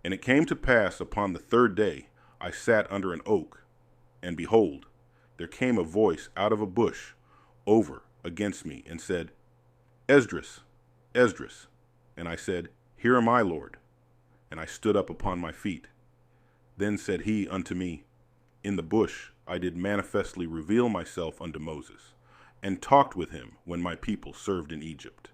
And it came to pass upon the third day, I sat under an oak, and behold, there came a voice out of a bush over against me, and said, Esdras, Esdras. And I said, Here am I, Lord. And I stood up upon my feet. Then said he unto me, In the bush I did manifestly reveal myself unto Moses, and talked with him when my people served in Egypt.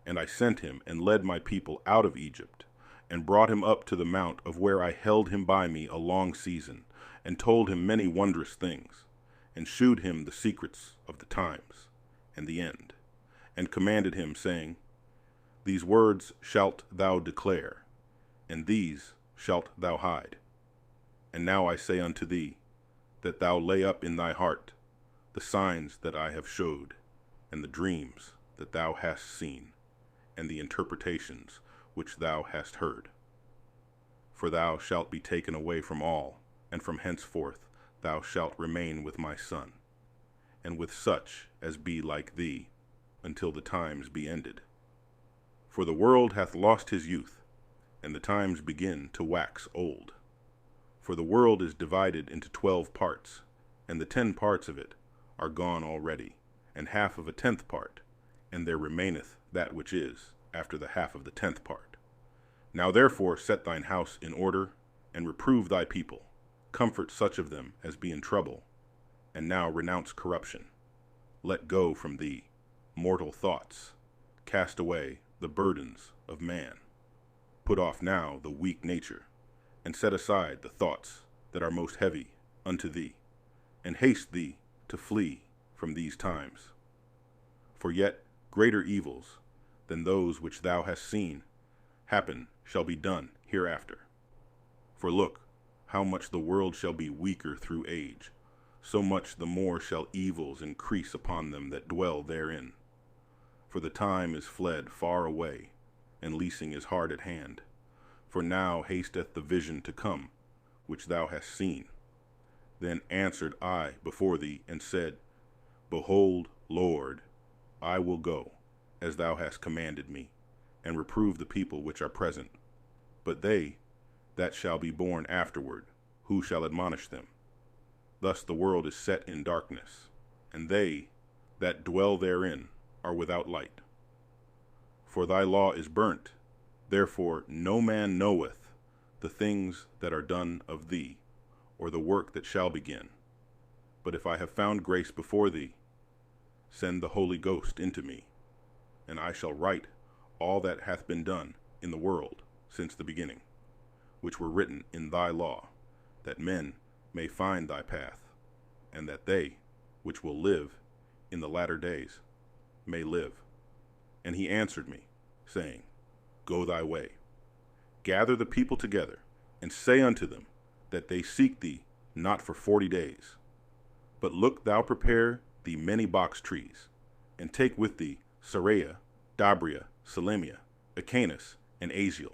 And I sent him, and led my people out of Egypt, and brought him up to the mount of where I held him by me a long season, and told him many wondrous things, and shewed him the secrets of the times, and the end, and commanded him, saying, These words shalt thou declare, and these shalt thou hide. And now I say unto thee, that thou lay up in thy heart the signs that I have showed, and the dreams that thou hast seen, and the interpretations which thou hast heard. For thou shalt be taken away from all, and from henceforth thou shalt remain with my son, and with such as be like thee, until the times be ended. For the world hath lost his youth, and the times begin to wax old. For the world is divided into 12 parts, and the 10 parts of it are gone already, and half of a 10th part, and there remaineth that which is after the half of the 10th part. Now therefore set thine house in order, and reprove thy people, comfort such of them as be in trouble, and now renounce corruption. Let go from thee mortal thoughts, cast away the burdens of man. Put off now the weak nature, and set aside the thoughts that are most heavy unto thee, and haste thee to flee from these times. For yet greater evils than those which thou hast seen happen shall be done hereafter. For look, how much the world shall be weaker through age, so much the more shall evils increase upon them that dwell therein. For the time is fled far away, and leasing is hard at hand. For now hasteth the vision to come, which thou hast seen. Then answered I before thee, and said, Behold, Lord, I will go, as thou hast commanded me, and reprove the people which are present. But they that shall be born afterward, who shall admonish them? Thus the world is set in darkness, and they that dwell therein are without light. For thy law is burnt, therefore no man knoweth the things that are done of thee, or the work that shall begin. But if I have found grace before thee, send the Holy Ghost into me, and I shall write all that hath been done in the world since the beginning, which were written in thy law, that men may find thy path, and that they which will live in the latter days may live. And he answered me, saying, Go thy way, gather the people together, and say unto them that they seek thee not for 40 days. But look thou prepare thee many box trees, and take with thee Saraiah, Dabria, Salemia, Achanis, and Aziel,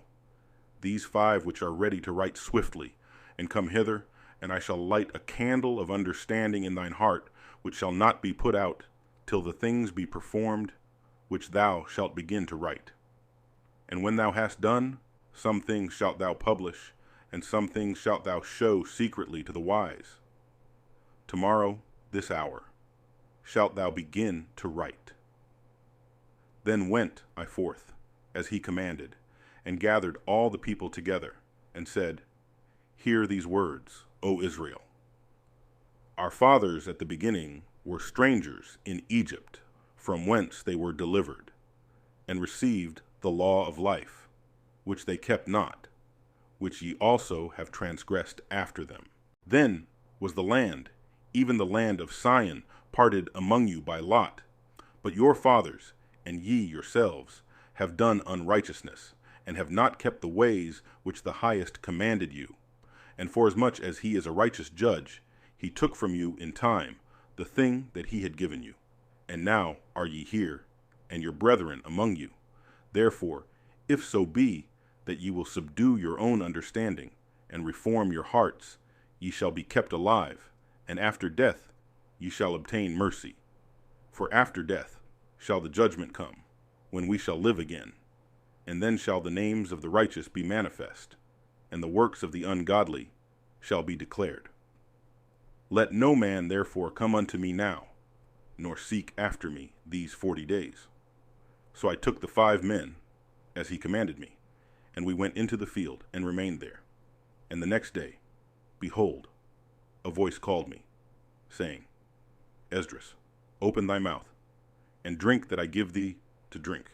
these 5 which are ready to write swiftly, and come hither, and I shall light a candle of understanding in thine heart, which shall not be put out till the things be performed which thou shalt begin to write. And when thou hast done, some things shalt thou publish, and some things shalt thou show secretly to the wise. Tomorrow, this hour, shalt thou begin to write. Then went I forth, as he commanded, and gathered all the people together, and said, Hear these words, O Israel. Our fathers at the beginning were strangers in Egypt, from whence they were delivered, and received the law of life, which they kept not, which ye also have transgressed after them. Then was the land, even the land of Sion, parted among you by lot. But your fathers, and ye yourselves, have done unrighteousness, and have not kept the ways which the highest commanded you. And forasmuch as he is a righteous judge, he took from you in time the thing that he had given you. And now are ye here, and your brethren among you. Therefore, if so be that ye will subdue your own understanding, and reform your hearts, ye shall be kept alive, and after death ye shall obtain mercy. For after death shall the judgment come, when we shall live again, and then shall the names of the righteous be manifest, and the works of the ungodly shall be declared. Let no man therefore come unto me now, nor seek after me these 40 days. So I took the 5 men, as he commanded me, and we went into the field, and remained there. And the next day, behold, a voice called me, saying, Esdras, open thy mouth, and drink that I give thee to drink.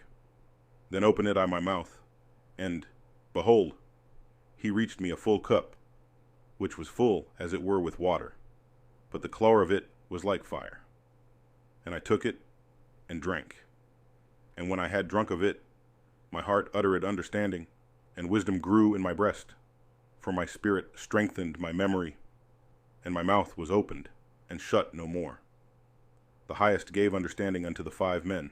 Then opened I my mouth, and, behold, he reached me a full cup, which was full as it were with water, but the color of it was like fire. And I took it, and drank. And when I had drunk of it, my heart uttered understanding, and wisdom grew in my breast, for my spirit strengthened my memory, and my mouth was opened, and shut no more. The highest gave understanding unto the 5 men,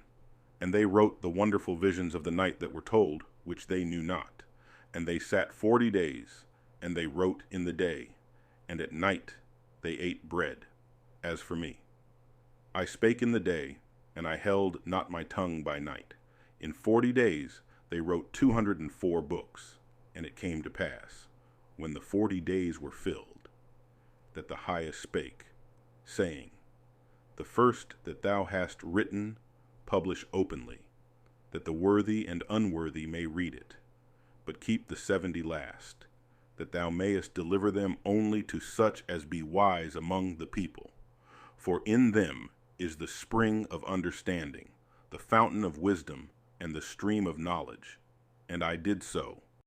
and they wrote the wonderful visions of the night that were told, which they knew not. And they sat 40 days, and they wrote in the day, and at night they ate bread. As for me, I spake in the day, and I held not my tongue by night. In 40 days they wrote 204 books. And it came to pass, when the 40 days were filled, that the highest spake, saying, The first that thou hast written, publish openly, that the worthy and unworthy may read it. But keep the 70 last, that thou mayest deliver them only to such as be wise among the people. For in them is the spring of understanding, the fountain of wisdom, and the stream of knowledge. And I did so,